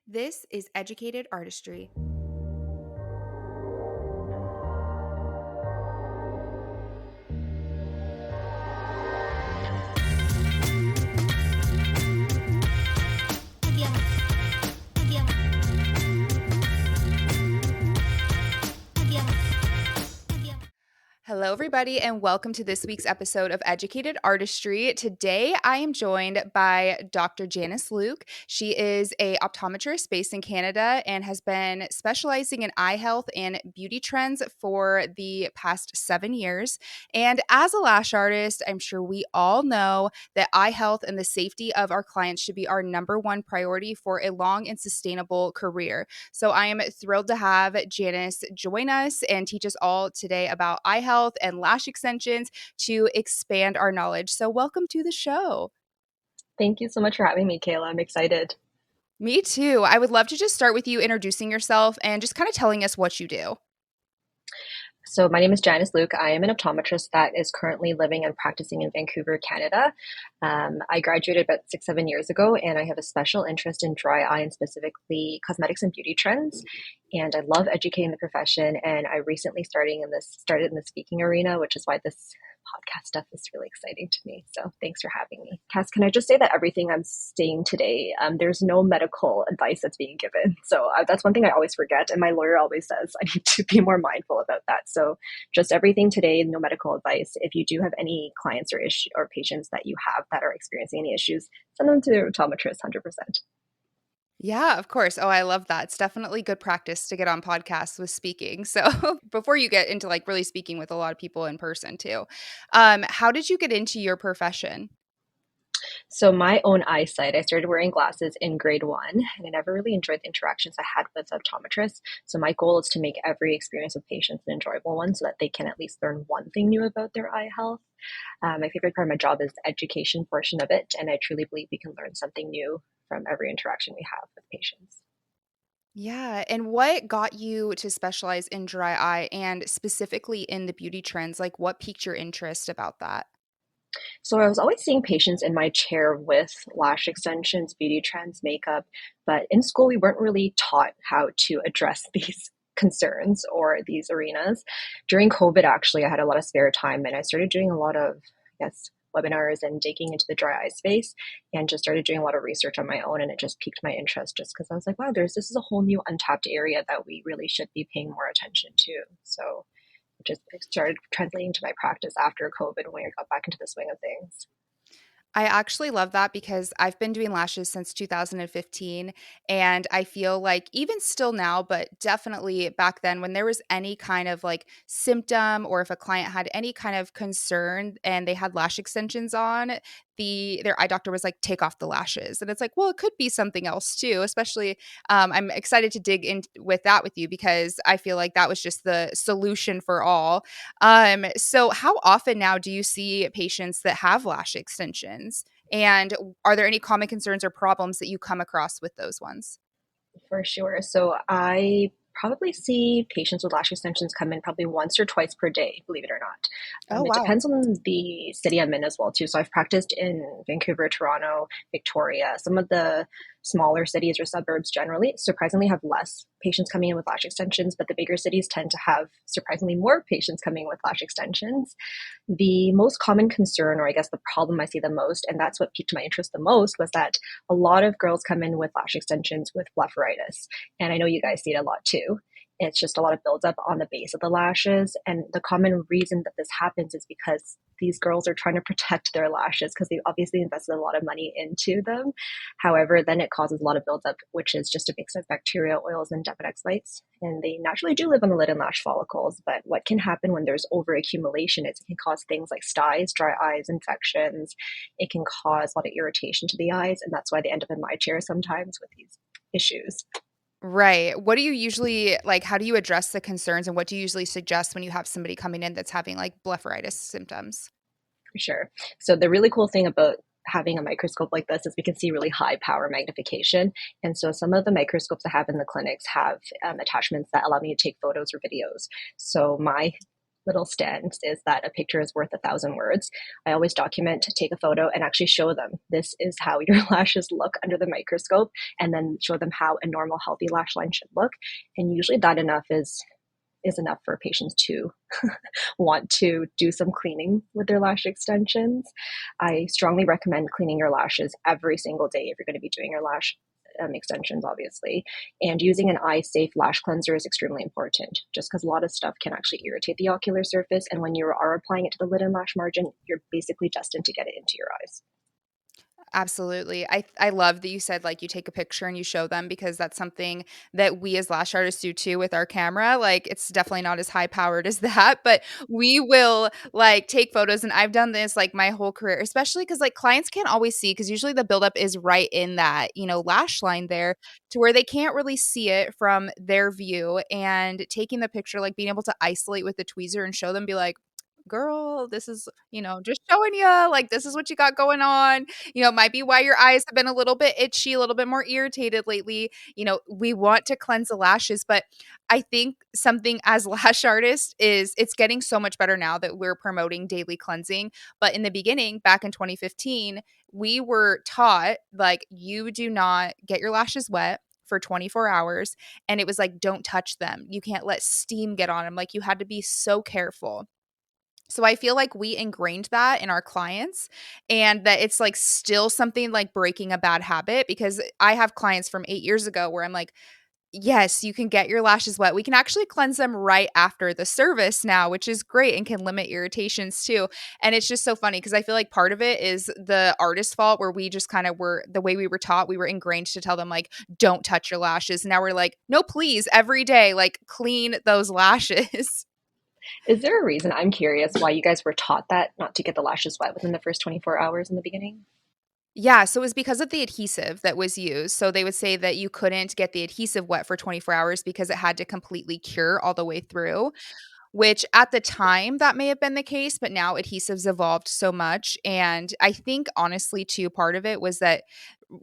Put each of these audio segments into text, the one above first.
This is Educated Artistry. Hello, everybody, and welcome to this week's episode of Educated Artistry. Today, I am joined by Dr. Janice Luk. She is a optometrist based in Canada and has been specializing in eye health and beauty trends for the past 7 years. And as a lash artist, I'm sure we all know that eye health and the safety of our clients should be our number one priority for a long and sustainable career. So I am thrilled to have Janice join us and teach us all today about eye health and lash extensions to expand our knowledge. So welcome to the show. Thank you so much for having me, Kayla. I'm excited. Me too. I would love to just start with you introducing yourself and just kind of telling us what you do. So my name is Janice Luk. I am an optometrist that is currently living and practicing in Vancouver, Canada. I graduated about 6-7 years ago, and I have a special interest in dry eye and specifically cosmetics and beauty trends. And I love educating the profession. And I recently started in the speaking arena, which is why this podcast stuff is really exciting to me. So thanks for having me. Cass, can I just say that everything I'm saying today, there's no medical advice that's being given. So that's one thing I always forget. And my lawyer always says I need to be more mindful about that. So just everything today, no medical advice. If you do have any clients or patients that you have that are experiencing any issues, send them to their optometrist 100%. Yeah, of course. Oh, I love that. It's definitely good practice to get on podcasts with speaking. So before you get into like really speaking with a lot of people in person too, how did you get into your profession? So my own eyesight, I started wearing glasses in grade 1, and I never really enjoyed the interactions I had with optometrists. So my goal is to make every experience with patients an enjoyable one so that they can at least learn one thing new about their eye health. My favorite part of my job is the education portion of it, and I truly believe we can learn something new from every interaction we have with patients. Yeah. And what got you to specialize in dry eye and specifically in the beauty trends? Like what piqued your interest about that? So I was always seeing patients in my chair with lash extensions, beauty trends, makeup, but in school we weren't really taught how to address these concerns or these arenas. During COVID, actually, I had a lot of spare time and I started doing a lot of, I guess, webinars and digging into the dry eye space and just started doing a lot of research on my own, and it just piqued my interest just because I was like, wow, this is a whole new untapped area that we really should be paying more attention to. So just started translating to my practice after COVID when I got back into the swing of things. I actually love that because I've been doing lashes since 2015. And I feel like even still now, but definitely back then, when there was any kind of like symptom or if a client had any kind of concern and they had lash extensions on, their eye doctor was like, take off the lashes. And it's like, well, it could be something else too. Especially, I'm excited to dig in with that with you because I feel like that was just the solution for all. So how often now do you see patients that have lash extensions? And are there any common concerns or problems that you come across with those ones? For sure. So I probably see patients with lash extensions come in probably once or twice per day, believe it or not. Oh, It wow. depends on the city I'm in as well, too. So I've practiced in Vancouver, Toronto, Victoria. Some of the smaller cities or suburbs generally surprisingly have less patients coming in with lash extensions, but the bigger cities tend to have surprisingly more patients coming in with lash extensions. The most common concern, or I guess the problem I see the most, and that's what piqued my interest the most, was that a lot of girls come in with lash extensions with blepharitis. And I know you guys see it a lot too. It's just a lot of buildup on the base of the lashes. And the common reason that this happens is because these girls are trying to protect their lashes because they've obviously invested a lot of money into them. However, then it causes a lot of buildup, which is just a mix of bacteria, oils, and Demodex mites. And they naturally do live on the lid and lash follicles. But what can happen when there's overaccumulation is it can cause things like styes, dry eyes, infections. It can cause a lot of irritation to the eyes. And that's why they end up in my chair sometimes with these issues. Right. What do you usually like? How do you address the concerns and what do you usually suggest when you have somebody coming in that's having like blepharitis symptoms? For sure. So the really cool thing about having a microscope like this is we can see really high power magnification. And so some of the microscopes I have in the clinics have attachments that allow me to take photos or videos. So my little stance is that a picture is worth 1,000 words. I always document, take a photo, and actually show them this is how your lashes look under the microscope, and then show them how a normal, healthy lash line should look. And usually that enough is enough for patients to want to do some cleaning with their lash extensions. I strongly recommend cleaning your lashes every single day if you're going to be doing your lash extensions, obviously. And using an eye safe lash cleanser is extremely important, just because a lot of stuff can actually irritate the ocular surface. And when you are applying it to the lid and lash margin, you're basically destined to get it into your eyes. Absolutely. I love that you said, like, you take a picture and you show them because that's something that we as lash artists do too with our camera. Like, it's definitely not as high powered as that, but we will, like, take photos, and I've done this, like, my whole career, especially because, like, clients can't always see because usually the buildup is right in that, lash line there to where they can't really see it from their view, and taking the picture, like, being able to isolate with the tweezer and show them, be like, "Girl, this is, just showing you, like, this is what you got going on." Might be why your eyes have been a little bit itchy, a little bit more irritated lately. We want to cleanse the lashes, but I think something as lash artists is it's getting so much better now that we're promoting daily cleansing. But in the beginning, back in 2015, we were taught, like, you do not get your lashes wet for 24 hours. And it was like, don't touch them. You can't let steam get on them. Like, you had to be so careful. So I feel like we ingrained that in our clients, and that it's like still something like breaking a bad habit, because I have clients from 8 years ago where I'm like, "Yes, you can get your lashes wet. We can actually cleanse them right after the service now," which is great and can limit irritations too. And it's just so funny because I feel like part of it is the artist's fault, where we just kind of were the way we were taught, we were ingrained to tell them, like, "Don't touch your lashes." Now we're like, "No, please, every day, like, clean those lashes." Is there a reason, I'm curious, why you guys were taught that not to get the lashes wet within the first 24 hours in the beginning? Yeah, so it was because of the adhesive that was used. So they would say that you couldn't get the adhesive wet for 24 hours because it had to completely cure all the way through, which at the time that may have been the case, but now adhesives evolved so much. And I think honestly, too, part of it was that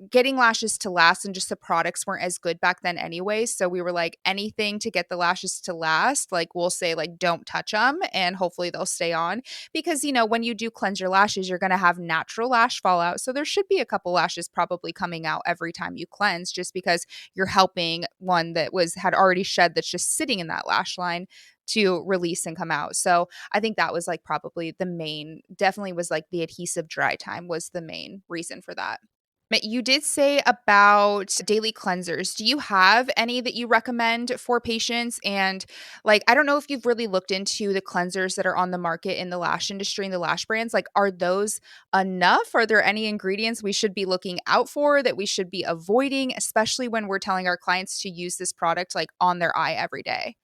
getting lashes to last and just the products weren't as good back then anyway. So we were like, anything to get the lashes to last, like, we'll say, like, don't touch them and hopefully they'll stay on. Because, when you do cleanse your lashes, you're going to have natural lash fallout. So there should be a couple lashes probably coming out every time you cleanse, just because you're helping one that had already shed, that's just sitting in that lash line, to release and come out. So I think that was like probably the main, definitely was like the adhesive dry time was the main reason for that. But you did say about daily cleansers. Do you have any that you recommend for patients? And, like, I don't know if you've really looked into the cleansers that are on the market in the lash industry and the lash brands. Like, are those enough? Are there any ingredients we should be looking out for that we should be avoiding, especially when we're telling our clients to use this product, like, on their eye every day?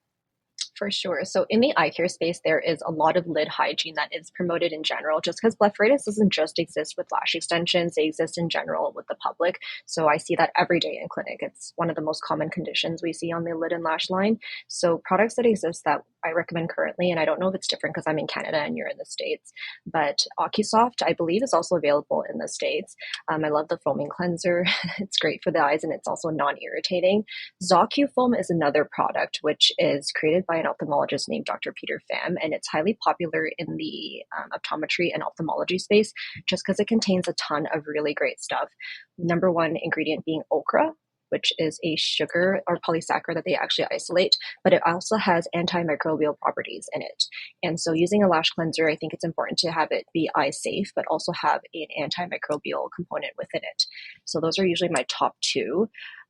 For sure. So in the eye care space, there is a lot of lid hygiene that is promoted in general, just because blepharitis doesn't just exist with lash extensions, they exist in general with the public. So I see that every day in clinic. It's one of the most common conditions we see on the lid and lash line. So products that exist that I recommend currently, and I don't know if it's different because I'm in Canada and you're in the States, but OcuSoft, I believe, is also available in the States. I love the foaming cleanser. It's great for the eyes and it's also non-irritating. ZocuFoam is another product which is created by an ophthalmologist named Dr. Peter Pham, and it's highly popular in the optometry and ophthalmology space just because it contains a ton of really great stuff. Number one ingredient being okra, which is a sugar or polysaccharide that they actually isolate, but it also has antimicrobial properties in it. And so using a lash cleanser, I think it's important to have it be eye safe, but also have an antimicrobial component within it. So those are usually my top two.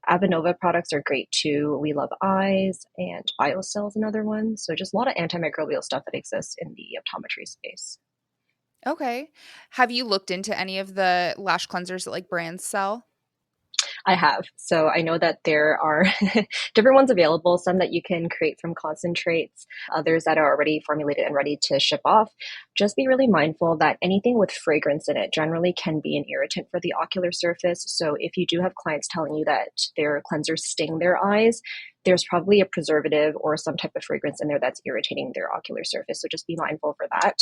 Avenova products are great too. We Love Eyes and BioCell's another one. So just a lot of antimicrobial stuff that exists in the optometry space. Okay. Have you looked into any of the lash cleansers that, like, brands sell? I have. So I know that there are different ones available, some that you can create from concentrates, others that are already formulated and ready to ship off. Just be really mindful that anything with fragrance in it generally can be an irritant for the ocular surface. So if you do have clients telling you that their cleansers sting their eyes, there's probably a preservative or some type of fragrance in there that's irritating their ocular surface. So just be mindful for that.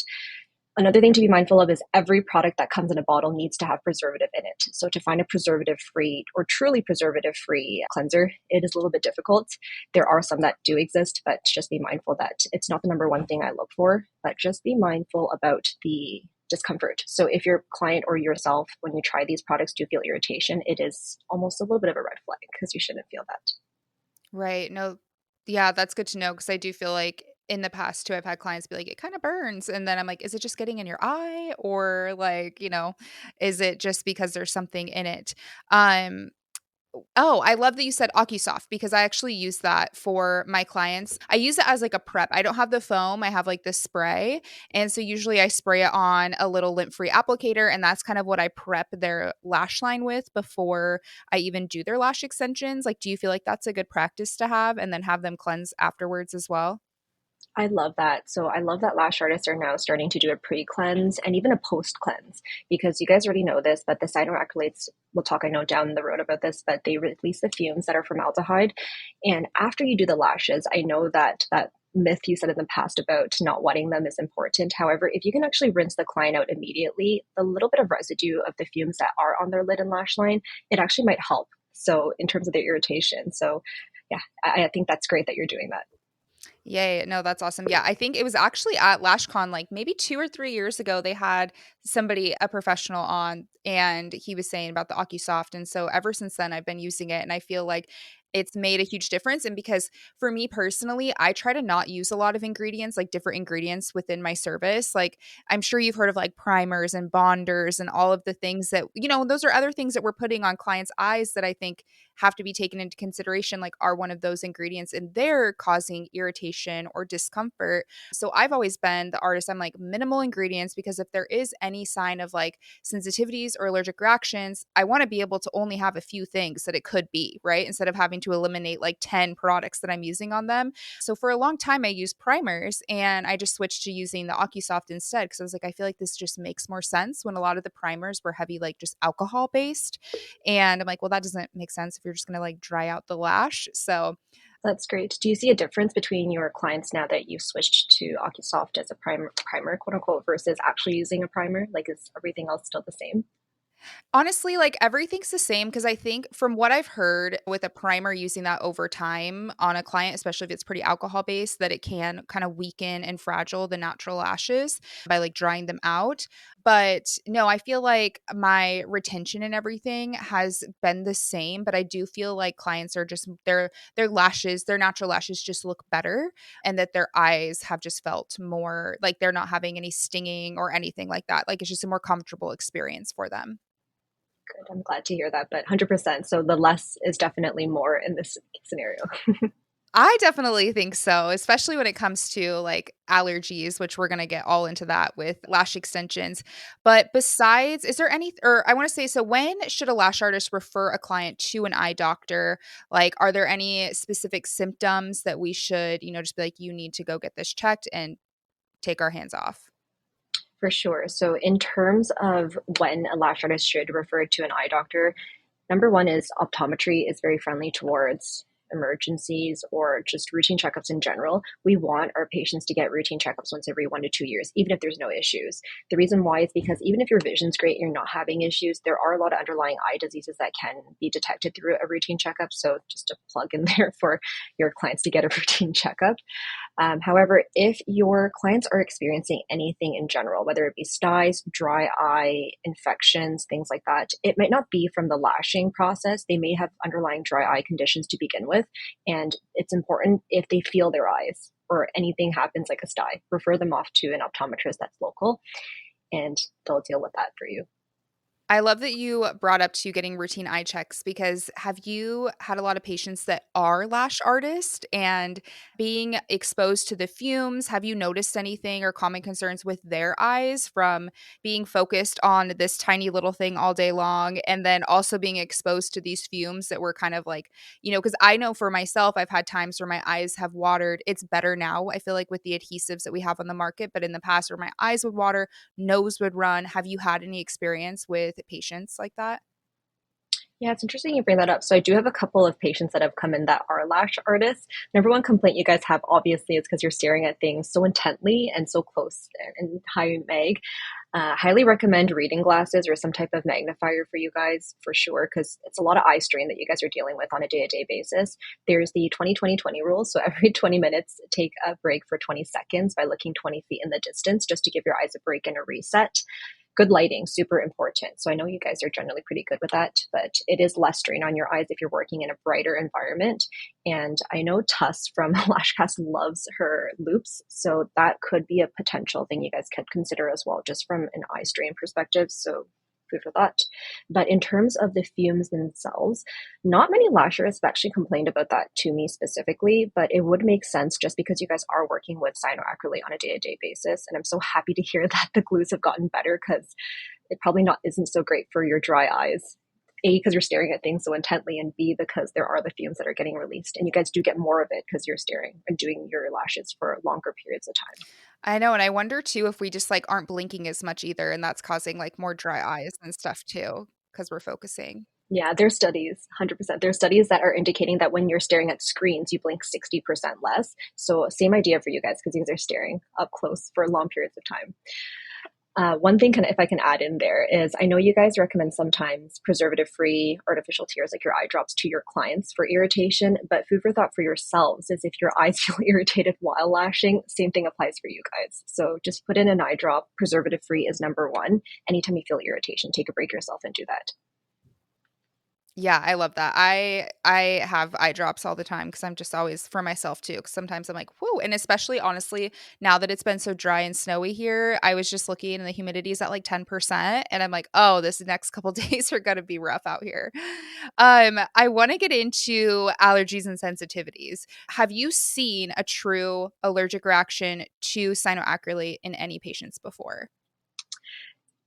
Another thing to be mindful of is every product that comes in a bottle needs to have preservative in it. So to find a preservative free or truly preservative free cleanser, it is a little bit difficult. There are some that do exist, but just be mindful that it's not the number one thing I look for, but just be mindful about the discomfort. So if your client or yourself, when you try these products, do feel irritation, it is almost a little bit of a red flag because you shouldn't feel that. Right. No, yeah, that's good to know because I do feel like in the past too, I've had clients be like, it kind of burns. And then I'm like, is it just getting in your eye? Or like, is it just because there's something in it? Um, Oh, I love that you said OcuSoft because I actually use that for my clients. I use it as like a prep. I don't have the foam, I have like the spray. And so usually I spray it on a little lint-free applicator and that's kind of what I prep their lash line with before I even do their lash extensions. Like do you feel like that's a good practice to have and then have them cleanse afterwards as well? I love that. So I love that lash artists are now starting to do a pre-cleanse and even a post-cleanse because you guys already know this, but the cyanoacrylates, we'll talk, I know, down the road about this, but they release the fumes that are formaldehyde. And after you do the lashes, I know that that myth you said in the past about not wetting them is important. However, if you can actually rinse the client out immediately, the little bit of residue of the fumes that are on their lid and lash line, it actually might help. So in terms of the irritation. So yeah, I think that's great that you're doing that. Yay. No, that's awesome. Yeah, I think it was actually at LashCon like maybe 2 or 3 years ago, they had somebody, a professional on, and he was saying about the OcuSoft, and so ever since then, I've been using it, and I feel like it's made a huge difference, and because for me personally, I try to not use a lot of ingredients, like different ingredients within my service, like, I'm sure you've heard of, like, primers and bonders and all of the things that those are other things that we're putting on clients' eyes that I think have to be taken into consideration, like are one of those ingredients and they're causing irritation or discomfort. So I've always been the artist, I'm like minimal ingredients because if there is any sign of like sensitivities or allergic reactions, I want to be able to only have a few things that it could be, right? Instead of having to eliminate like 10 products that I'm using on them. So for a long time I used primers and I just switched to using the OcuSoft instead because I was like, I feel like this just makes more sense when a lot of the primers were heavy, like just alcohol based. And I'm like, well, that doesn't make sense if you're just going to like dry out the lash. So That's great. Do you see a difference between your clients now that you've switched to OcuSoft as a primer, quote unquote, versus actually using a primer? Like, is everything else still the same? honestly, like everything's the same because I think from what I've heard with a primer using that over time on a client, especially if it's pretty alcohol based, that it can kind of weaken and fragile the natural lashes by like drying them out. But no, I feel like my retention and everything has been the same, but I do feel like clients are just their lashes, their natural lashes just look better and that their eyes have just felt more like they're not having any stinging or anything like that. Like it's just a more comfortable experience for them. Good. I'm glad to hear that, but 100%. So the less is definitely more in this scenario. I definitely think so, especially when it comes to like allergies, which we're going to get all into that with lash extensions. But besides, is there any, or I want to say, so when should a lash artist refer a client to an eye doctor? Like, are there any specific symptoms that we should, just be like, you need to go get this checked and take our hands off? For sure. So, in terms of when a lash artist should refer to an eye doctor, number one is optometry is very friendly towards emergencies or just routine checkups in general. We want our patients to get routine checkups once every 1 to 2 years, even if there's no issues. The reason why is because even if your vision's great and you're not having issues, there are a lot of underlying eye diseases that can be detected through a routine checkup. So just a plug in there for your clients to get a routine checkup. However, if your clients are experiencing anything in general, whether it be styes, dry eye, infections, things like that, it might not be from the lashing process. They may have underlying dry eye conditions to begin with. And it's important if they feel their eyes or anything happens like a sty, refer them off to an optometrist that's local and they'll deal with that for you. I love that you brought up to getting routine eye checks because have you had a lot of patients that are lash artists and being exposed to the fumes? Have you noticed anything or common concerns with their eyes from being focused on this tiny little thing all day long and then also being exposed to these fumes that were kind of like, because I know for myself, I've had times where my eyes have watered. It's better now, I feel like, with the adhesives that we have on the market, but in the past where my eyes would water, nose would run. Have you had any experience with patients like that? Yeah, it's interesting you bring that up. So I do have a couple of patients that have come in that are lash artists. Number one complaint you guys have obviously is because you're staring at things so intently and so close and high mag. Highly recommend reading glasses or some type of magnifier for you guys for sure, because it's a lot of eye strain that you guys are dealing with on a day-to-day basis. There's the 20-20-20 rule. So every 20 minutes, take a break for 20 seconds by looking 20 feet in the distance just to give your eyes a break and a reset. Good lighting, super important. So I know you guys are generally pretty good with that, but it is less strain on your eyes if you're working in a brighter environment. And I know Tuss from Lashcast loves her loops, so that could be a potential thing you guys could consider as well, just from an eye strain perspective. So food for thought. But in terms of the fumes themselves, not many lashers have actually complained about that to me specifically, but it would make sense just because you guys are working with cyanoacrylate on a day-to-day basis. And I'm so happy to hear that the glues have gotten better, because it probably not isn't so great for your dry eyes. A, because you're staring at things so intently, and B, because there are the fumes that are getting released. And you guys do get more of it because you're staring and doing your lashes for longer periods of time. I know, and I wonder too if we just, like, aren't blinking as much either, and that's causing, like, more dry eyes and stuff too, because 'cause we're focusing. Yeah, there's studies, 100%. There's studies that are indicating that when you're staring at screens, you blink 60% less. So same idea for you guys, because you guys are staring up close for long periods of time. One thing, if I can add in there, is I know you guys recommend sometimes preservative-free artificial tears, like your eye drops, to your clients for irritation. But food for thought for yourselves is if your eyes feel irritated while lashing, same thing applies for you guys. So just put in an eye drop. Preservative-free is number one. Anytime you feel irritation, take a break yourself and do that. Yeah, I love that. I have eye drops all the time because 'cause I'm just always for myself too. Because sometimes I'm like, "Whoa," and especially, honestly, now that it's been so dry and snowy here, I was just looking and the humidity's at, like, 10%, and I'm like, "Oh, this next couple days are gonna be rough out here." I wanna get into allergies and sensitivities. Have you seen a true allergic reaction to cyanoacrylate in any patients before?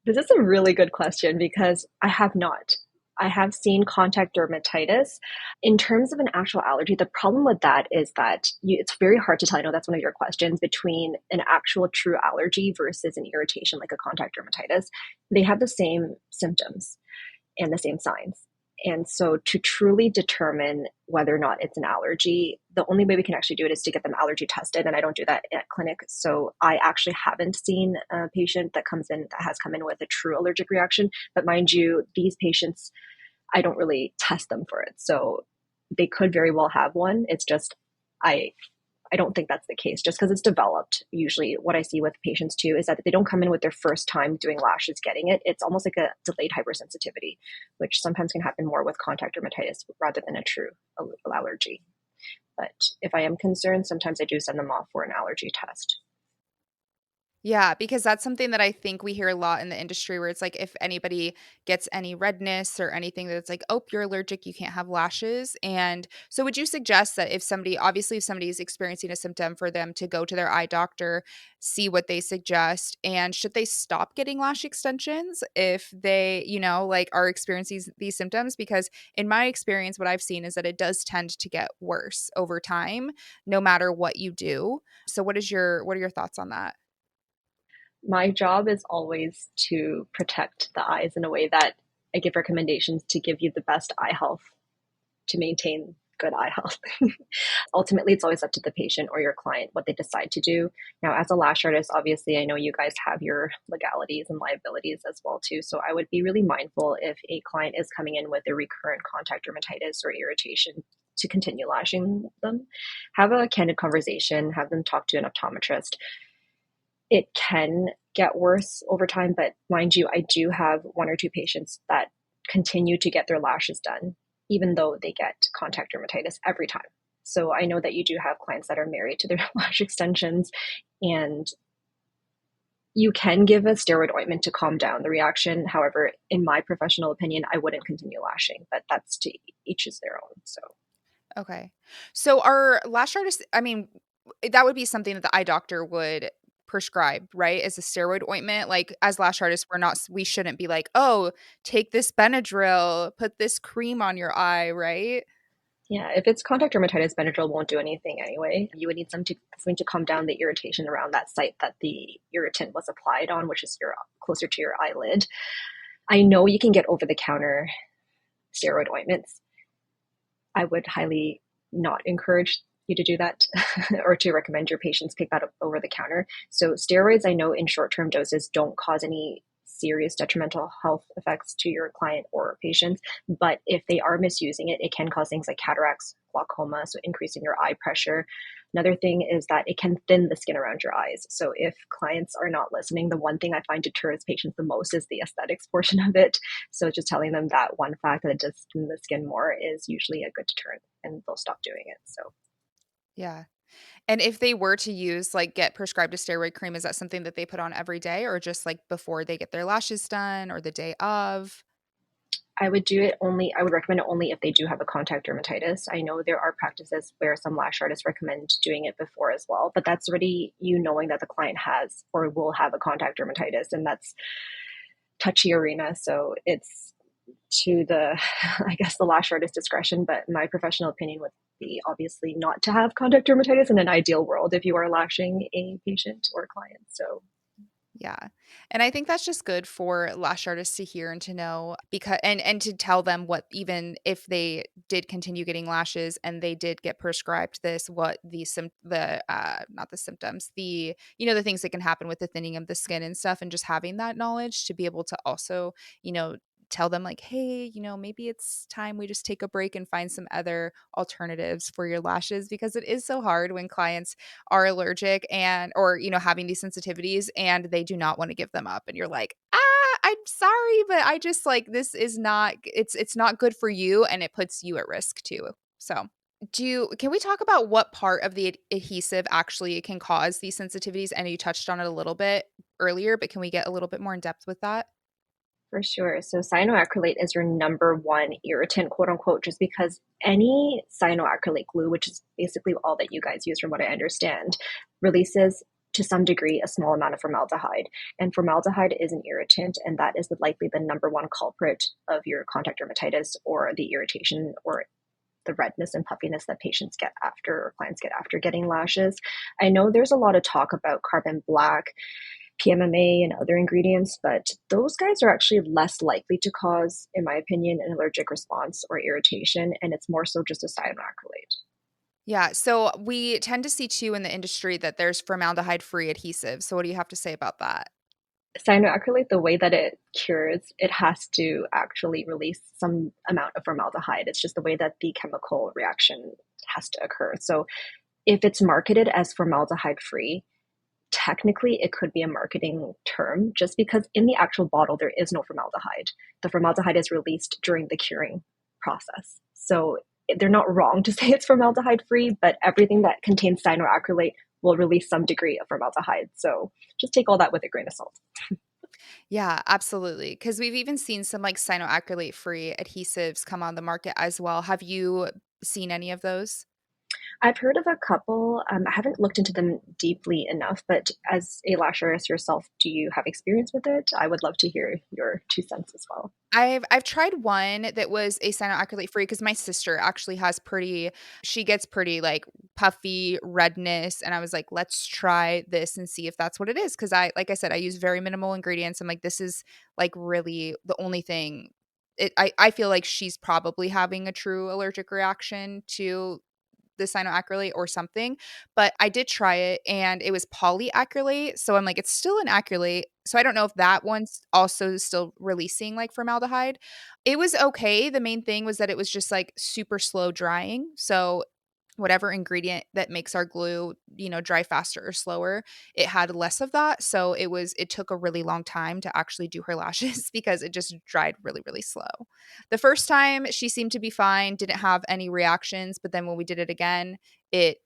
This is a really good question because I have not. I have seen contact dermatitis. In terms of an actual allergy, the problem with that is that it's very hard to tell. I know that's one of your questions, between an actual true allergy versus an irritation like a contact dermatitis. They have the same symptoms and the same signs. And so to truly determine whether or not it's an allergy, the only way we can actually do it is to get them allergy tested. And I don't do that at clinic. So I actually haven't seen a patient that has come in with a true allergic reaction. But mind you, these patients, I don't really test them for it. So they could very well have one. It's just, I I don't think that's the case just because it's developed. Usually, what I see with patients too is that they don't come in with their first time doing lashes getting it. It's almost like a delayed hypersensitivity, which sometimes can happen more with contact dermatitis rather than a true allergy. But if I am concerned, sometimes I do send them off for an allergy test. Yeah, because that's something that I think we hear a lot in the industry where it's like if anybody gets any redness or anything that's like, "Oh, you're allergic, you can't have lashes." And so would you suggest that if somebody obviously if somebody is experiencing a symptom for them to go to their eye doctor, see what they suggest, and should they stop getting lash extensions if they, like are experiencing these symptoms? Because in my experience, what I've seen is that it does tend to get worse over time, no matter what you do. So what are your thoughts on that? My job is always to protect the eyes in a way that I give recommendations to give you the best eye health to maintain good eye health. Ultimately, it's always up to the patient or your client what they decide to do. Now, as a lash artist, obviously, I know you guys have your legalities and liabilities as well too. So I would be really mindful if a client is coming in with a recurrent contact dermatitis or irritation to continue lashing them. Have a candid conversation, have them talk to an optometrist. It can get worse over time, but mind you, I do have one or two patients that continue to get their lashes done, even though they get contact dermatitis every time. So I know that you do have clients that are married to their lash extensions, and you can give a steroid ointment to calm down the reaction. However, in my professional opinion, I wouldn't continue lashing, but that's to each is their own. So Okay. So are lash artists I mean, that would be something that the eye doctor would prescribe, right? As a steroid ointment? Like, as lash artists, we shouldn't be like, "Oh, take this Benadryl, put this cream on your eye," right? yeah, if it's contact dermatitis, Benadryl won't do anything anyway. You would need something to calm down the irritation around that site that the irritant was applied on, which is closer to your eyelid. I know you can get over the counter steroid ointments, I would highly not encourage you to do that or to recommend your patients pick that up over the counter. So steroids, I know in short-term doses don't cause any serious detrimental health effects to your client or patients, but if they are misusing it, it can cause things like cataracts, glaucoma, so increasing your eye pressure. Another thing is that it can thin the skin around your eyes. So if clients are not listening, the one thing I find deters patients the most is the aesthetics portion of it. So just telling them that one fact that it does thin the skin more is usually a good deterrent, and they'll stop doing it. So Yeah. And if they were to use like get prescribed a steroid cream, is that something that they put on every day or just like before they get their lashes done or the day of? I would do it only, I would recommend it only if they do have a contact dermatitis. I know there are practices where some lash artists recommend doing it before as well, but that's already you knowing that the client has or will have a contact dermatitis, and that's touchy arena. So it's to the, I guess, the lash artist discretion, but my professional opinion would be obviously not to have contact dermatitis in an ideal world if you are lashing a patient or client. So Yeah. And I think that's just good for lash artists to hear and to know because and to tell them what even if they did continue getting lashes and they did get prescribed this, what the not the symptoms, the the things that can happen with the thinning of the skin and stuff and just having that knowledge to be able to also, tell them like, hey, maybe it's time we just take a break and find some other alternatives for your lashes because it is so hard when clients are allergic and or having these sensitivities and they do not want to give them up and you're like I'm sorry but I just like this is not it's not good for you and it puts you at risk too. So can we talk about what part of the adhesive actually can cause these sensitivities? And you touched on it a little bit earlier, but can we get a little bit more in depth with that? for sure. So cyanoacrylate is your number one irritant, quote unquote, just because any cyanoacrylate glue, which is basically all that you guys use from what I understand, releases to some degree a small amount of formaldehyde. And formaldehyde is an irritant, and that is likely the number one culprit of your contact dermatitis or the irritation or the redness and puffiness that patients get after or clients get after getting lashes. I know there's a lot of talk about carbon black, PMMA, and other ingredients, but those guys are actually less likely to cause, in my opinion, an allergic response or irritation, and it's more so just a cyanoacrylate. Yeah, so we tend to see too in the industry that there's formaldehyde-free adhesive. So what do you have to say about that? Cyanoacrylate, the way that it cures, it has to actually release some amount of formaldehyde. It's just the way that the chemical reaction has to occur. So if it's marketed as formaldehyde free, technically it could be a marketing term just because in the actual bottle there is no formaldehyde. The formaldehyde is released during the curing process. So they're not wrong to say it's formaldehyde free, but everything that contains cyanoacrylate will release some degree of formaldehyde. So just take all that with a grain of salt. Yeah, absolutely. Because we've even seen some like cyanoacrylate free adhesives come on the market as well. Have you seen any of those? I've heard of a couple. I haven't looked into them deeply enough, but as a lash artist yourself, do you have experience with it? I would love to hear your 2 cents as well. I've tried one that was a cyanoacrylate free because my sister actually has she gets pretty like puffy redness and I was like, let's try this and see if that's what it is. Cause like I said, I use very minimal ingredients. I'm like, this is like really the only thing I feel like she's probably having a true allergic reaction to the cyanoacrylate or something, but I did try it and it was polyacrylate. So I'm like, it's still an acrylate. So I don't know if that one's also still releasing like formaldehyde. It was okay. The main thing was that it was just like super slow drying. So whatever ingredient that makes our glue, dry faster or slower, it had less of that. So it took a really long time to actually do her lashes because it just dried really, really slow. The first time she seemed to be fine, didn't have any reactions, but then when we did it again, it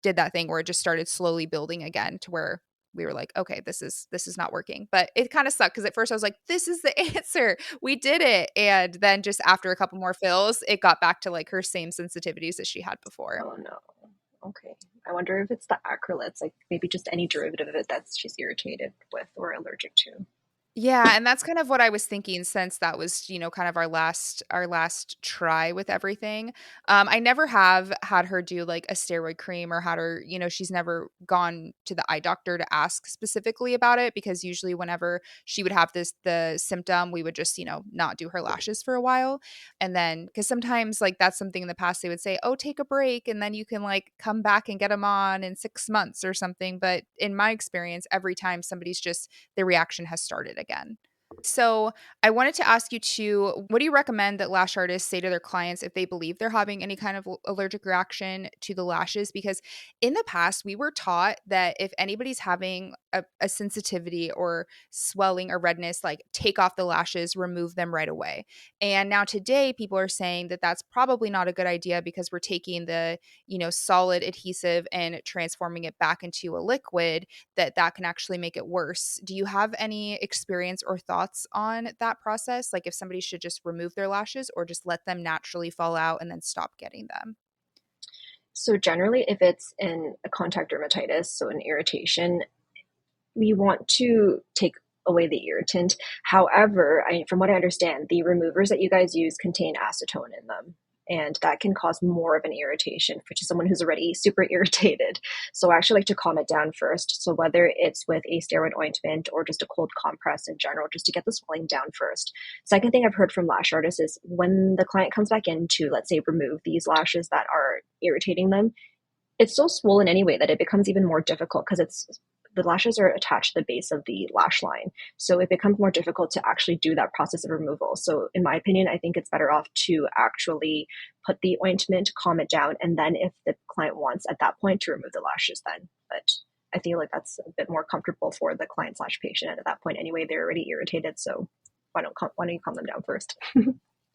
did that thing where it just started slowly building again to where we were like, okay, this is not working. But it kind of sucked because at first I was like, this is the answer. We did it. And then just after a couple more fills, it got back to like her same sensitivities that she had before. Oh no. Okay. I wonder if it's the acrylates, like maybe just any derivative of it that she's irritated with or allergic to. Yeah, and that's kind of what I was thinking since that was, kind of our last try with everything. I never have had her do like a steroid cream or had her, she's never gone to the eye doctor to ask specifically about it because usually whenever she would have the symptom, we would just, not do her lashes for a while. And then because sometimes like that's something in the past they would say, "Oh, take a break and then you can like come back and get them on in 6 months or something." But in my experience, every time somebody's just the reaction has started again. So, I wanted to ask you too, what do you recommend that lash artists say to their clients if they believe they're having any kind of allergic reaction to the lashes? Because in the past, we were taught that if anybody's having a sensitivity or swelling or redness, like take off the lashes, remove them right away. And now today, people are saying that that's probably not a good idea because we're taking the, solid adhesive and transforming it back into a liquid that can actually make it worse. Do you have any experience or thoughts on that process? Like if somebody should just remove their lashes or just let them naturally fall out and then stop getting them? So generally, if it's in a contact dermatitis, so an irritation, we want to take away the irritant. However, from what I understand, the removers that you guys use contain acetone in them. And that can cause more of an irritation for someone who's already super irritated. So I actually like to calm it down first. So whether it's with a steroid ointment or just a cold compress in general, just to get the swelling down first. Second thing I've heard from lash artists is when the client comes back in to, let's say, remove these lashes that are irritating them, it's so swollen anyway that it becomes even more difficult because it's the lashes are attached to the base of the lash line. So it becomes more difficult to actually do that process of removal. So in my opinion, I think it's better off to actually put the ointment, calm it down, and then if the client wants at that point to remove the lashes then. But I feel like that's a bit more comfortable for the client slash patient. And at that point anyway, they're already irritated. So why don't you calm them down first?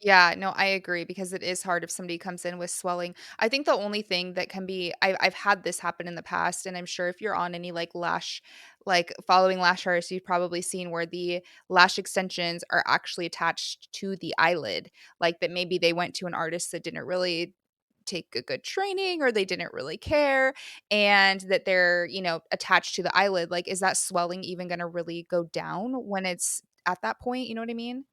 Yeah, no, I agree because it is hard if somebody comes in with swelling. I think the only thing that can be I've had this happen in the past, and I'm sure if you're on any like lash, like following lash artists, you've probably seen where the lash extensions are actually attached to the eyelid. Like that maybe they went to an artist that didn't really take a good training or they didn't really care and that they're, attached to the eyelid. Like, is that swelling even gonna really go down when it's at that point? You know what I mean?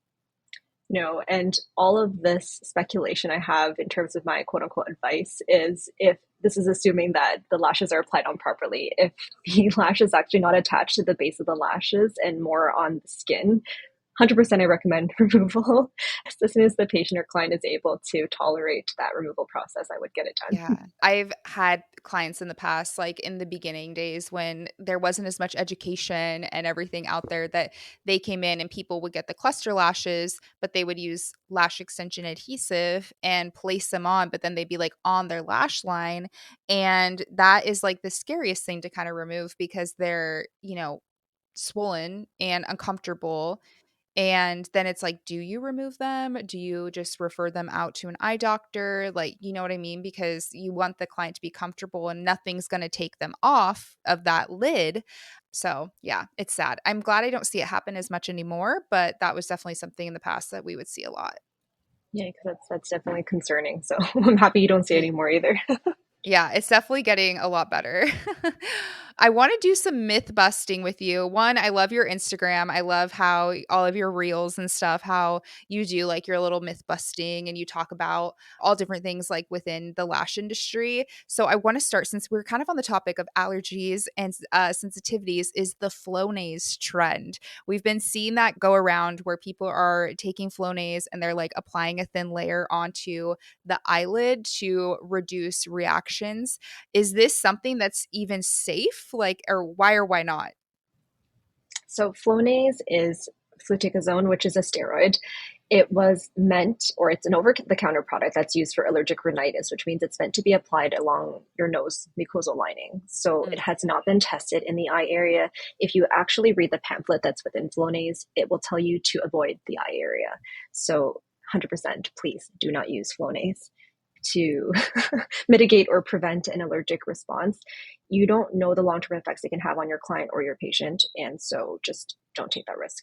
No, and all of this speculation I have in terms of my quote unquote advice is if this is assuming that the lashes are applied on properly. If the lash is actually not attached to the base of the lashes and more on the skin, 100% I recommend removal. As soon as the patient or client is able to tolerate that removal process, I would get it Yeah. done. I've had clients in the past, like in the beginning days when there wasn't as much education and everything out there that they came in and people would get the cluster lashes, but they would use lash extension adhesive and place them on, but then they'd be like on their lash line. And that is like the scariest thing to kind of remove because they're, swollen and uncomfortable and then it's like, do you remove them? Do you just refer them out to an eye doctor? Like, you know what I mean? Because you want the client to be comfortable and nothing's going to take them off of that lid. So, yeah, it's sad. I'm glad I don't see it happen as much anymore, but that was definitely something in the past that we would see a lot. Yeah, because that's definitely concerning. So I'm happy you don't see it anymore either. Yeah, it's definitely getting a lot better. I want to do some myth busting with you. One, I love your Instagram. I love how all of your reels and stuff, how you do like your little myth busting and you talk about all different things like within the lash industry. So I want to start since we're kind of on the topic of allergies and sensitivities is the Flonase trend. We've been seeing that go around where people are taking Flonase and they're like applying a thin layer onto the eyelid to reduce reactions. Is this something that's even safe? Like, or why not? So Flonase is fluticasone, which is a steroid. It was meant, or it's an over-the-counter product that's used for allergic rhinitis, which means it's meant to be applied along your nose mucosal lining. So it Mm. has not been tested in the eye area. If you actually read the pamphlet that's within Flonase, it will tell you to avoid the eye area. So 100%, please do not use Flonase to mitigate or prevent an allergic response. You don't know the long term effects it can have on your client or your patient. And so just don't take that risk.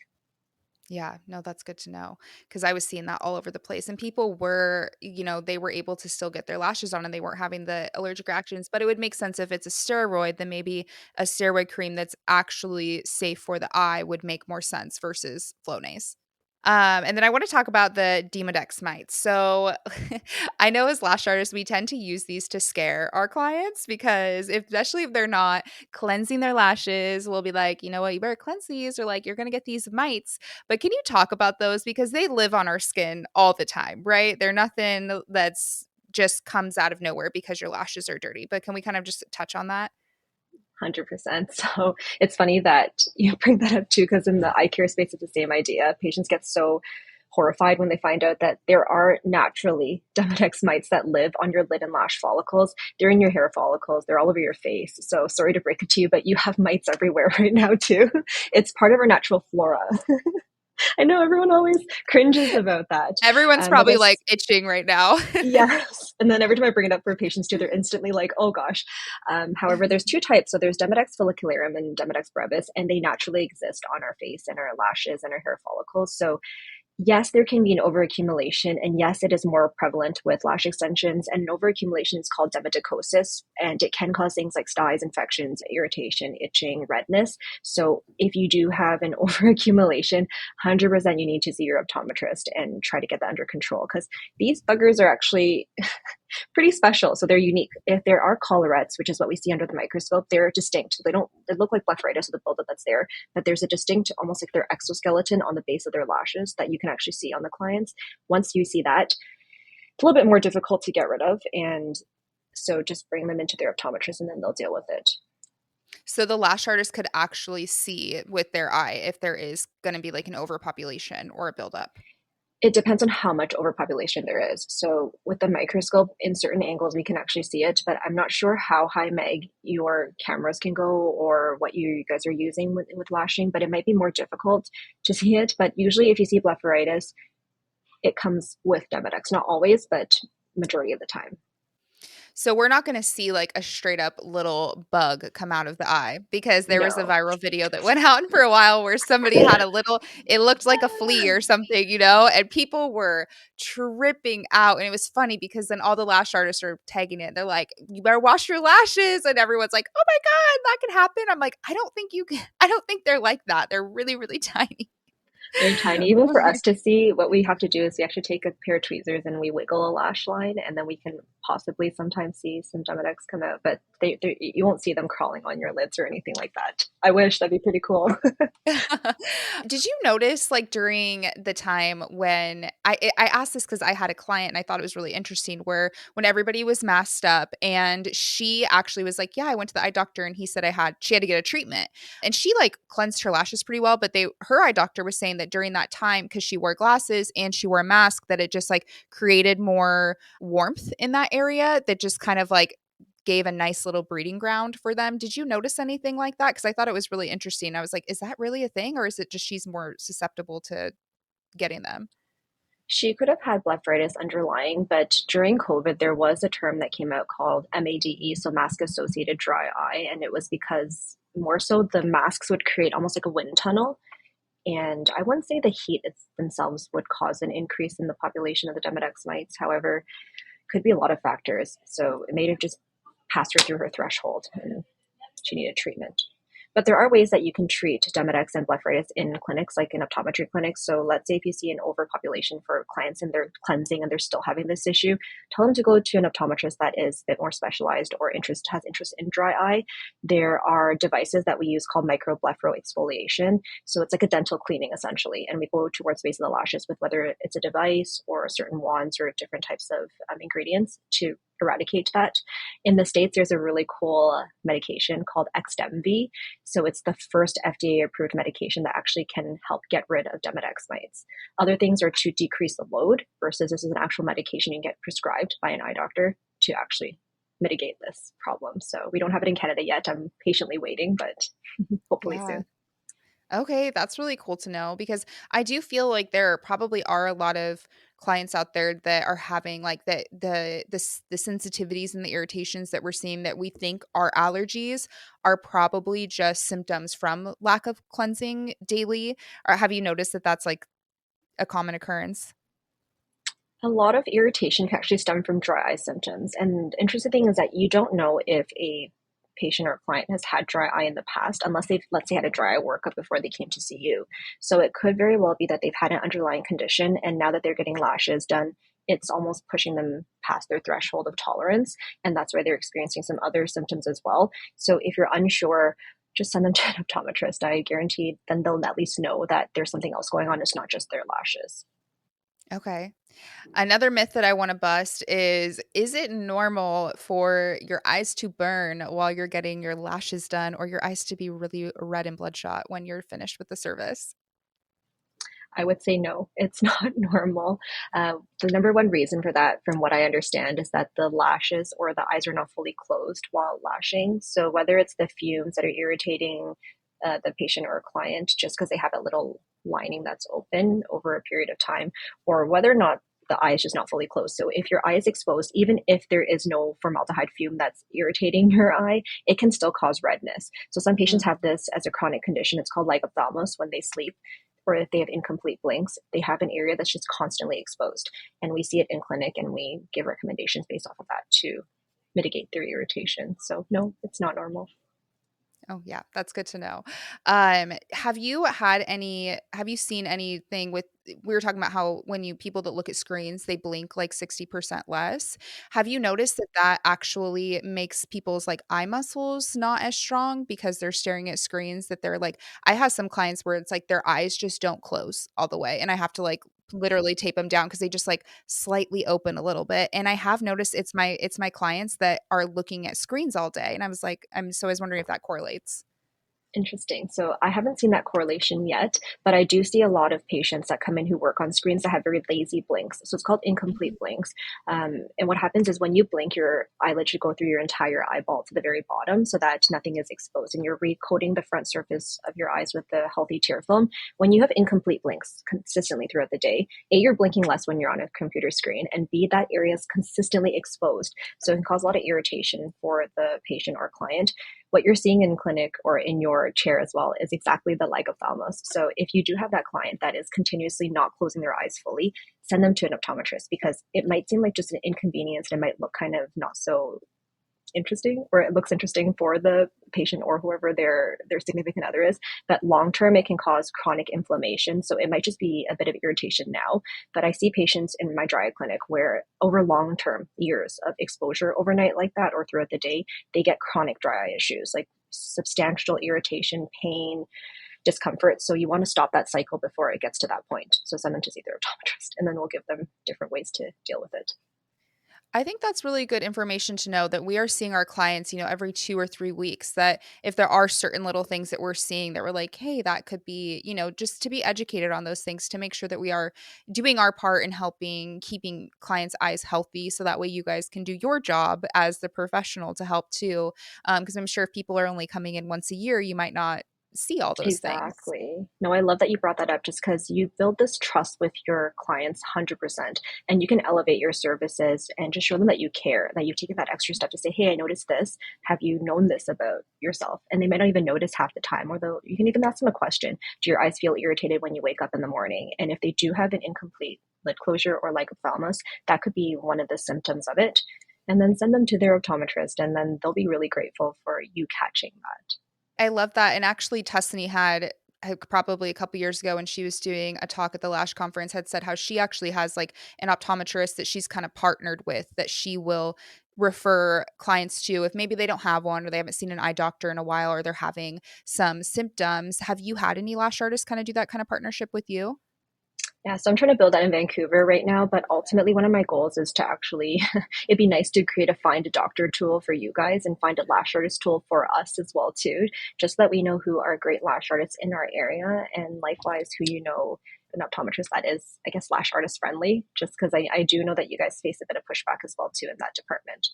Yeah, no, that's good to know because I was seeing that all over the place and people were, they were able to still get their lashes on and they weren't having the allergic reactions, but it would make sense if it's a steroid, then maybe a steroid cream that's actually safe for the eye would make more sense versus Flonase. And then I want to talk about the Demodex mites. So I know as lash artists, we tend to use these to scare our clients because especially if they're not cleansing their lashes, we'll be like, you know what, you better cleanse these or like you're going to get these mites. But can you talk about those because they live on our skin all the time, right? They're nothing that's just comes out of nowhere because your lashes are dirty. But can we kind of just touch on that? 100%. So it's funny that you bring that up too, because in the eye care space, it's the same idea. Patients get so horrified when they find out that there are naturally Demodex mites that live on your lid and lash follicles. They're in your hair follicles. They're all over your face. So sorry to break it to you, but you have mites everywhere right now too. It's part of our natural flora. I know everyone always cringes about that. Everyone's But probably like that's itching right now. Yes. And then every time I bring it up for patients too, they're instantly like, oh gosh. However, there's two types. So there's Demodex follicularum and Demodex brevis, and they naturally exist on our face and our lashes and our hair follicles. So yes, there can be an overaccumulation, and yes, it is more prevalent with lash extensions. And an overaccumulation is called demodicosis, and it can cause things like styes, infections, irritation, itching, redness. So if you do have an overaccumulation, 100% you need to see your optometrist and try to get that under control because these buggers are actually pretty special. So they're unique. If there are collarettes, which is what we see under the microscope, they're distinct. They look like blepharitis, or the buildup that's there, but there's a distinct, almost like their exoskeleton on the base of their lashes that you can actually see on the clients. Once you see that, it's a little bit more difficult to get rid of. And so just bring them into their optometrist and then they'll deal with it. So the lash artist could actually see with their eye if there is going to be like an overpopulation or a buildup. It depends on how much overpopulation there is. So with the microscope, in certain angles, we can actually see it, but I'm not sure how high meg your cameras can go or what you guys are using with lashing, but it might be more difficult to see it. But usually if you see blepharitis, it comes with Demodex. Not always, but majority of the time. So we're not going to see like a straight up little bug come out of the eye because there was a No. viral video that went out for a while where somebody had a little, it looked like a flea or something, and people were tripping out. And it was funny because then all the lash artists are tagging it. They're like, you better wash your lashes. And everyone's like, oh my God, that can happen. I'm like, I don't think you can, I don't think they're like that. They're really, really tiny. They're tiny. Even for us to see, what we have to do is we actually take a pair of tweezers and we wiggle a lash line, and then we can possibly sometimes see some Demodex come out. But you won't see them crawling on your lids or anything like that. I wish that'd be pretty cool. Did you notice like during the time when I asked this because I had a client and I thought it was really interesting where when everybody was masked up and she actually was like, yeah, I went to the eye doctor and he said she had to get a treatment and she like cleansed her lashes pretty well, but her eye doctor was saying that during that time because she wore glasses and she wore a mask that it just like created more warmth in that area that just kind of like gave a nice little breeding ground for them. Did you notice anything like that? Because I thought it was really interesting. I was like, is that really a thing? Or is it just she's more susceptible to getting them? She could have had blepharitis underlying, but during COVID, there was a term that came out called MADE, so mask associated dry eye. And it was because more so the masks would create almost like a wind tunnel. And I wouldn't say the heat themselves would cause an increase in the population of the Demodex mites. However, could be a lot of factors. So it may have just passed her through her threshold and she needed treatment. But there are ways that you can treat Demodex and blepharitis in clinics, like in optometry clinics. So let's say if you see an overpopulation for clients and they're cleansing and they're still having this issue, tell them to go to an optometrist that is a bit more specialized or has interest in dry eye. There are devices that we use called microblepharoexfoliation. So it's like a dental cleaning essentially. And we go towards the base of the lashes with whether it's a device or certain wands or different types of ingredients to eradicate that. In the States, there's a really cool medication called XDEMVY. So it's the first FDA approved medication that actually can help get rid of Demodex mites. Other things are to decrease the load versus this is an actual medication you get prescribed by an eye doctor to actually mitigate this problem. So we don't have it in Canada yet. I'm patiently waiting, but hopefully Yeah. soon. Okay, that's really cool to know because I do feel like there probably are a lot of clients out there that are having like the sensitivities and the irritations that we're seeing that we think are allergies are probably just symptoms from lack of cleansing daily. Or have you noticed that that's like a common occurrence? A lot of irritation can actually stem from dry eye symptoms. And the interesting thing is that you don't know if a patient or client has had dry eye in the past unless they've, let's say, had a dry eye workup before they came to see you. So it could very well be that they've had an underlying condition, and now that they're getting lashes done, it's almost pushing them past their threshold of tolerance. And that's why they're experiencing some other symptoms as well. So if you're unsure, just send them to an optometrist. I guarantee then they'll at least know that there's something else going on. It's not just their lashes. Okay. Another myth that I want to bust is it normal for your eyes to burn while you're getting your lashes done or your eyes to be really red and bloodshot when you're finished with the service? I would say no, it's not normal. The number one reason for that, from what I understand, is that the lashes or the eyes are not fully closed while lashing. So whether it's the fumes that are irritating the patient or client just because they have a little lining that's open over a period of time, or whether or not the eye is just not fully closed. So if your eye is exposed, even if there is no formaldehyde fume that's irritating your eye, it can still cause redness. So some patients Mm. have this as a chronic condition. It's called lagophthalmos when they sleep, or if they have incomplete blinks, they have an area that's just constantly exposed. And we see it in clinic and we give recommendations based off of that to mitigate their irritation. So, no, it's not normal. Oh, yeah, that's good to know. Have you seen anything with we were talking about how when you people that look at screens, they blink like 60% less. Have you noticed that that actually makes people's like eye muscles not as strong because they're staring at screens that they're like I have some clients where it's like their eyes just don't close all the way and I have to like literally tape them down because they just like slightly open a little bit. And I have noticed it's my clients that are looking at screens all day. And I was like, I was wondering if that correlates. Interesting. So I haven't seen that correlation yet, but I do see a lot of patients that come in who work on screens that have very lazy blinks. So it's called incomplete Mhm. blinks. And what happens is when you blink, your eyelid should go through your entire eyeball to the very bottom so that nothing is exposed and you're recoating the front surface of your eyes with the healthy tear film. When you have incomplete blinks consistently throughout the day, A, you're blinking less when you're on a computer screen, and B, that area is consistently exposed. So it can cause a lot of irritation for the patient or client. What you're seeing in clinic or in your chair as well is exactly the lagophthalmos. So if you do have that client that is continuously not closing their eyes fully, send them to an optometrist because it might seem like just an inconvenience and it might look kind of not so interesting, or it looks interesting for the patient or whoever their significant other is, but long term it can cause chronic inflammation. So it might just be a bit of irritation now, but I see patients in my dry eye clinic where over long term years of exposure overnight like that or throughout the day, they get chronic dry eye issues like substantial irritation, pain, discomfort. So you want to stop that cycle before it gets to that point. So send them to see their optometrist and then we'll give them different ways to deal with it. I think that's really good information to know that we are seeing our clients, every 2 or 3 weeks. That if there are certain little things that we're seeing that we're like, hey, that could be, just to be educated on those things to make sure that we are doing our part in helping keeping clients' eyes healthy. So that way you guys can do your job as the professional to help too. Because I'm sure if people are only coming in once a year, you might not see all those things. Exactly. No, I love that you brought that up just because you build this trust with your clients 100%. And you can elevate your services and just show them that you care, that you've taken that extra step to say, hey, I noticed this. Have you known this about yourself? And they might not even notice half the time, or they'll, you can even ask them a question. Do your eyes feel irritated when you wake up in the morning? And if they do have an incomplete lid closure or lagophthalmos, that could be one of the symptoms of it. And then send them to their optometrist, and then they'll be really grateful for you catching that. I love that, and actually Tuscany had probably a couple years ago when she was doing a talk at the Lash conference, had said how she actually has, like, an optometrist that she's kinda partnered with that she will refer clients to if maybe they don't have one or they haven't seen an eye doctor in a while or they're having some symptoms. Have you had any lash artists kinda do that kind of partnership with you? Yeah, so I'm trying to build that in Vancouver right now, but ultimately one of my goals is to actually, it'd be nice to create a find a doctor tool for you guys and find a lash artist tool for us as well too, just so that we know who are great lash artists in our area and likewise who an optometrist that is, I guess, lash artist friendly, just because I do know that you guys face a bit of pushback as well too in that department.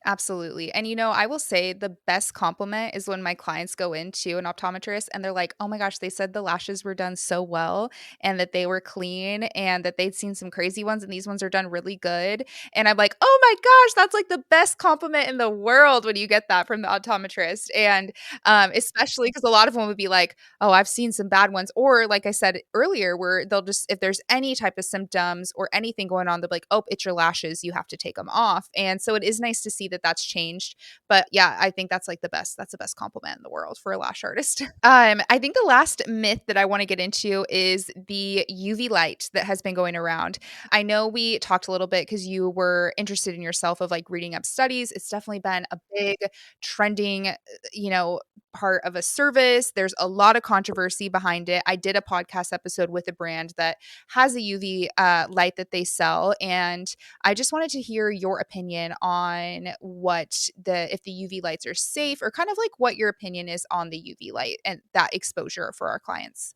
Absolutely. And I will say the best compliment is when my clients go into an optometrist and they're like, "Oh my gosh, they said the lashes were done so well and that they were clean and that they'd seen some crazy ones and these ones are done really good." And I'm like, "Oh my gosh, that's like the best compliment in the world when you get that from the optometrist." And especially because a lot of them would be like, "Oh, I've seen some bad ones." Or like I said earlier, where they'll just, if there's any type of symptoms or anything going on, they'll be like, "Oh, it's your lashes. You have to take them off." And so it is nice to see that that's changed. But yeah, I think that's like the best. That's the best compliment in the world for a lash artist. I think the last myth that I want to get into is the UV light that has been going around. I know we talked a little bit because you were interested in yourself of like reading up studies. It's definitely been a big trending, you know, part of a service. There's a lot of controversy behind it. I did a podcast episode with a brand that has a UV light that they sell, and I just wanted to hear your opinion on if the UV lights are safe, or kind of like what your opinion is on the UV light and that exposure for our clients.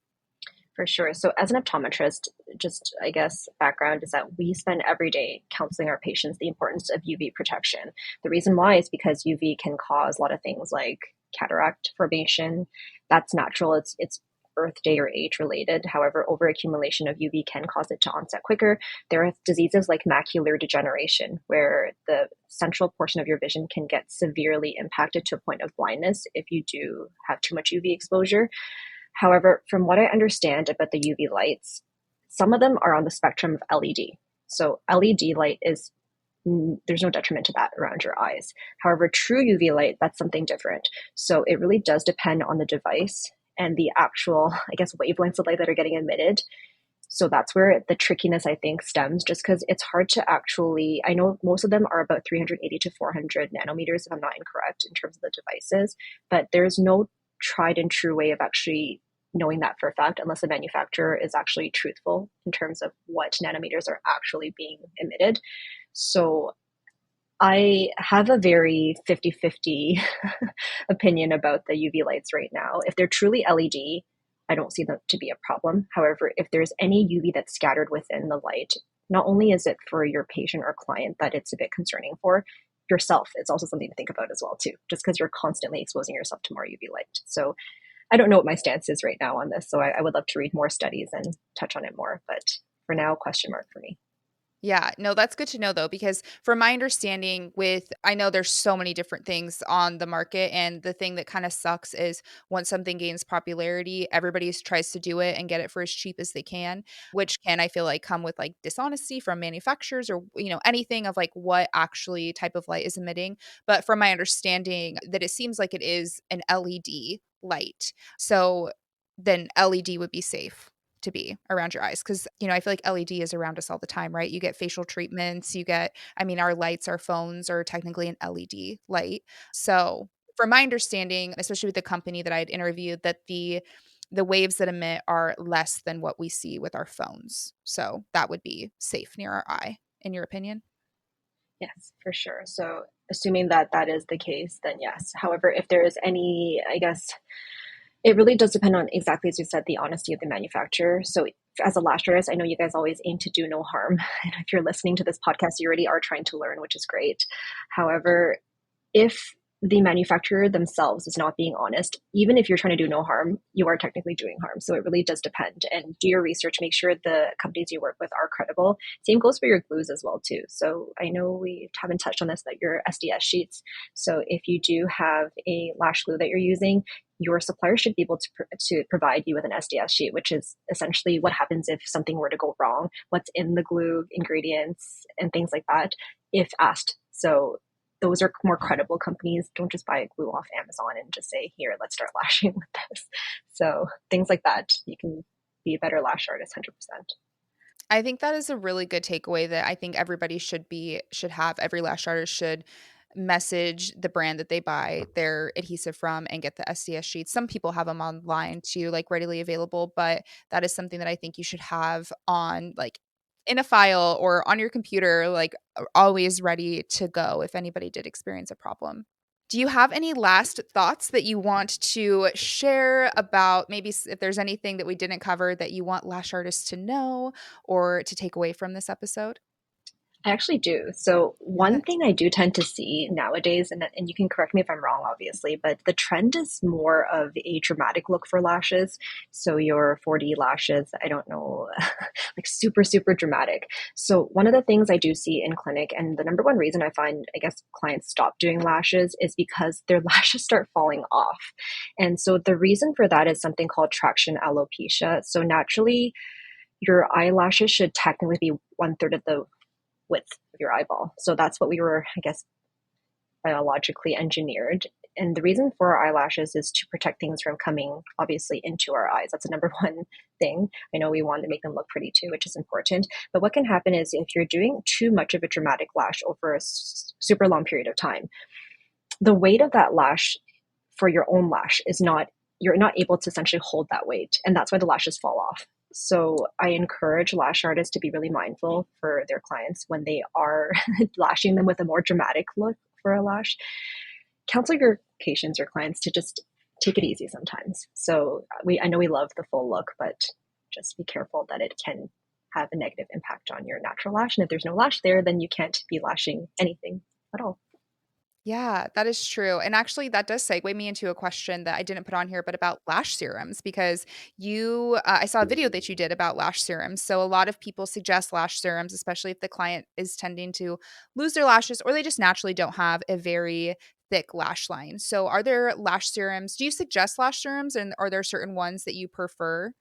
For sure. So, as an optometrist, just I guess background is that we spend every day counseling our patients the importance of UV protection. The reason why is because UV can cause a lot of things like cataract formation. That's natural. It's birthday or age related. However, overaccumulation of UV can cause it to onset quicker. There are diseases like macular degeneration, where the central portion of your vision can get severely impacted to a point of blindness if you do have too much UV exposure. However, from what I understand about the UV lights, some of them are on the spectrum of LED. So LED light is there's no detriment to that around your eyes. However, true UV light, that's something different. So it really does depend on the device and the actual, I guess, wavelengths of light that are getting emitted. So that's where the trickiness, I think, stems, just because it's hard to actually, I know most of them are about 380 to 400 nanometers, if I'm not incorrect, in terms of the devices, but there's no tried and true way of actually knowing that for a fact unless the manufacturer is actually truthful in terms of what nanometers are actually being emitted. So I have a very 50-50 opinion about the UV lights right now. If they're truly LED, I don't see them to be a problem. However, if there's any UV that's scattered within the light, not only is it for your patient or client that it's a bit concerning for yourself, it's also something to think about as well too, just because you're constantly exposing yourself to more UV light. So I don't know what my stance is right now on this. So I would love to read more studies and touch on it more. But for now, question mark for me. Yeah, no, that's good to know though, because from my understanding I know there's so many different things on the market, and the thing that kind of sucks is once something gains popularity, everybody tries to do it and get it for as cheap as they can, which can, I feel like, come with like dishonesty from manufacturers, or, anything of like what actually type of light is emitting. But from my understanding, that it seems like it is an LED light. So then LED would be safe to be around your eyes, because I feel like LED is around us all the time, right? You get facial treatments, our lights, our phones are technically an LED light. So from my understanding, especially with the company that I'd interviewed, that the waves that emit are less than what we see with our phones, so that would be safe near our eye, in your opinion. Yes, for sure. So assuming that that is the case, then yes. However, if there is any, I guess it really does depend on, exactly as you said, the honesty of the manufacturer. So as a lash artist, I know you guys always aim to do no harm. And if you're listening to this podcast, you already are trying to learn, which is great. However, if the manufacturer themselves is not being honest, even if you're trying to do no harm, you are technically doing harm. So it really does depend. And do your research, make sure the companies you work with are credible. Same goes for your glues as well too. So I know we haven't touched on this, but your SDS sheets. So if you do have a lash glue that you're using, your supplier should be able to provide you with an SDS sheet, which is essentially what happens if something were to go wrong, what's in the glue, ingredients, and things like that, if asked. So those are more credible companies. Don't just buy a glue off Amazon and just say, here, let's start lashing with this. So things like that, you can be a better lash artist, 100%. I think that is a really good takeaway that I think everybody should have. Every lash artist should message the brand that they buy their adhesive from and get the SDS sheets. Some people have them online too, like readily available, but that is something that I think you should have on, like, in a file or on your computer, like always ready to go if anybody did experience a problem. Do you have any last thoughts that you want to share about, maybe if there's anything that we didn't cover that you want lash artists to know or to take away from this episode? I actually do. So one Yes. thing I do tend to see nowadays, and you can correct me if I'm wrong, obviously, but the trend is more of a dramatic look for lashes. So your 4D lashes, I don't know, like super, super dramatic. So one of the things I do see in clinic, and the number one reason I find, I guess, clients stop doing lashes is because their lashes start falling off. And so the reason for that is something called traction alopecia. So naturally, your eyelashes should technically be one third of the width of your eyeball. So that's what we were, I guess, biologically engineered. And the reason for our eyelashes is to protect things from coming obviously into our eyes. That's the number one thing. I know we want to make them look pretty too, which is important. But what can happen is if you're doing too much of a dramatic lash over a super long period of time, the weight of that lash for your own lash is not, you're not able to essentially hold that weight. And that's why the lashes fall off. So I encourage lash artists to be really mindful for their clients when they are lashing them with a more dramatic look for a lash. Counsel your patients or clients to just take it easy sometimes. So I know we love the full look, but just be careful that it can have a negative impact on your natural lash. And if there's no lash there, then you can't be lashing anything at all. Yeah, that is true. And actually, that does segue me into a question that I didn't put on here, but about lash serums, because I saw a video that you did about lash serums. So, a lot of people suggest lash serums, especially if the client is tending to lose their lashes or they just naturally don't have a very thick lash line. So, are there lash serums? Do you suggest lash serums, and are there certain ones that you prefer?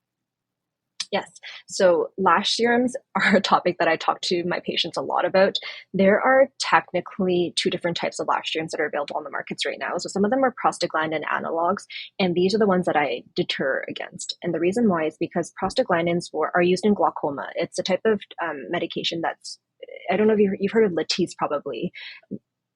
Yes. So lash serums are a topic that I talk to my patients a lot about. There are technically two different types of lash serums that are available on the markets right now. So some of them are prostaglandin analogs, and these are the ones that I deter against. And the reason why is because are used in glaucoma. It's a type of medication that's, I don't know if you've heard of Latisse probably.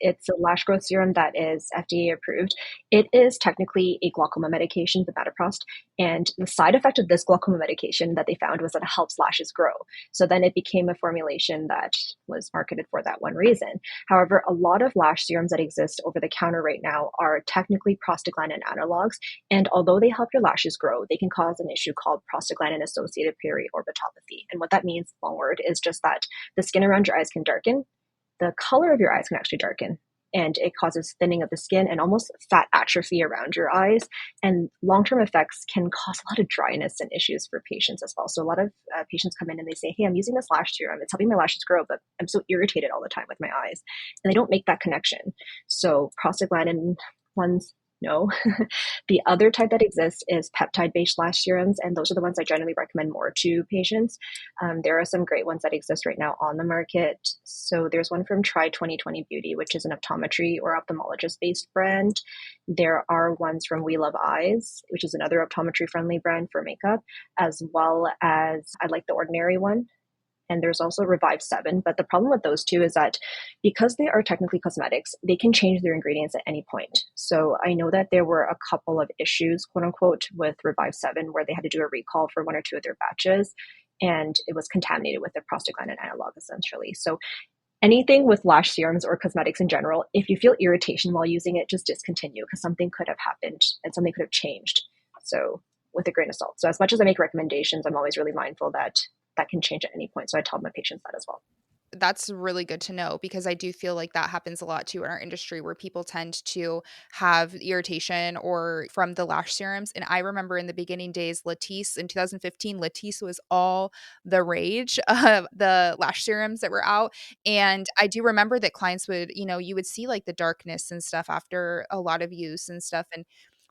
It's a lash growth serum that is FDA approved. It is technically a glaucoma medication, the Metaprost, and the side effect of this glaucoma medication that they found was that it helps lashes grow. So then it became a formulation that was marketed for that one reason. However, a lot of lash serums that exist over the counter right now are technically prostaglandin analogs, and although they help your lashes grow, they can cause an issue called prostaglandin associated periorbitopathy. And what that means, long word, is just that the skin around your eyes can darken, the color of your eyes can actually darken, and it causes thinning of the skin and almost fat atrophy around your eyes. And long-term effects can cause a lot of dryness and issues for patients as well. So a lot of patients come in and they say, hey, I'm using this lash serum, it's helping my lashes grow, but I'm so irritated all the time with my eyes, and they don't make that connection. So prostaglandin ones, no. The other type that exists is peptide-based lash serums, and those are the ones I generally recommend more to patients. There are some great ones that exist right now on the market. So there's one from Try 2020 Beauty, which is an optometry or ophthalmologist-based brand. There are ones from We Love Eyes, which is another optometry-friendly brand for makeup, as well as I like the Ordinary one, and there's also Revive 7. But the problem with those two is that because they are technically cosmetics, they can change their ingredients at any point. So I know that there were a couple of issues, quote unquote, with Revive 7 where they had to do a recall for one or two of their batches, and it was contaminated with a prostaglandin analog essentially. So anything with lash serums or cosmetics in general, if you feel irritation while using it, just discontinue because something could have happened and something could have changed. So with a grain of salt. So as much as I make recommendations, I'm always really mindful that that can change at any point. So I tell my patients that as well. That's really good to know because I do feel like that happens a lot too in our industry where people tend to have irritation or from the lash serums. And I remember in the beginning days, Latisse in 2015, Latisse was all the rage of the lash serums that were out. And I do remember that clients would, you would see like the darkness and stuff after a lot of use and stuff. And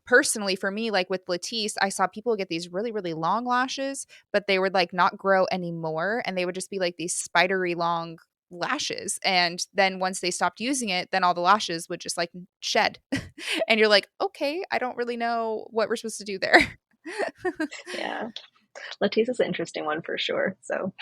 personally, for me, like with Latisse, I saw people get these really, really long lashes, but they would like not grow anymore. And they would just be like these spidery long lashes. And then once they stopped using it, then all the lashes would just like shed. And you're like, okay, I don't really know what we're supposed to do there. Yeah. Latisse is an interesting one for sure. So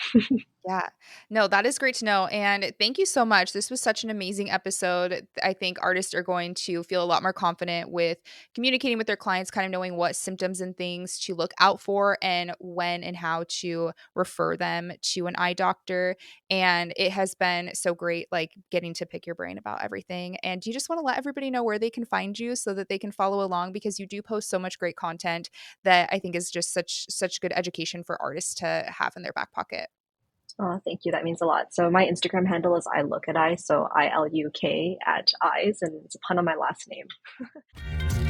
Yeah. No, that is great to know. And thank you so much. This was such an amazing episode. I think artists are going to feel a lot more confident with communicating with their clients, kind of knowing what symptoms and things to look out for and when and how to refer them to an eye doctor. And it has been so great, like getting to pick your brain about everything. And do you just want to let everybody know where they can find you so that they can follow along because you do post so much great content that I think is just such good education for artists to have in their back pocket. Oh, thank you. That means a lot. So my Instagram handle is I look at eyes, so ILUK at eyes, and it's a pun on my last name.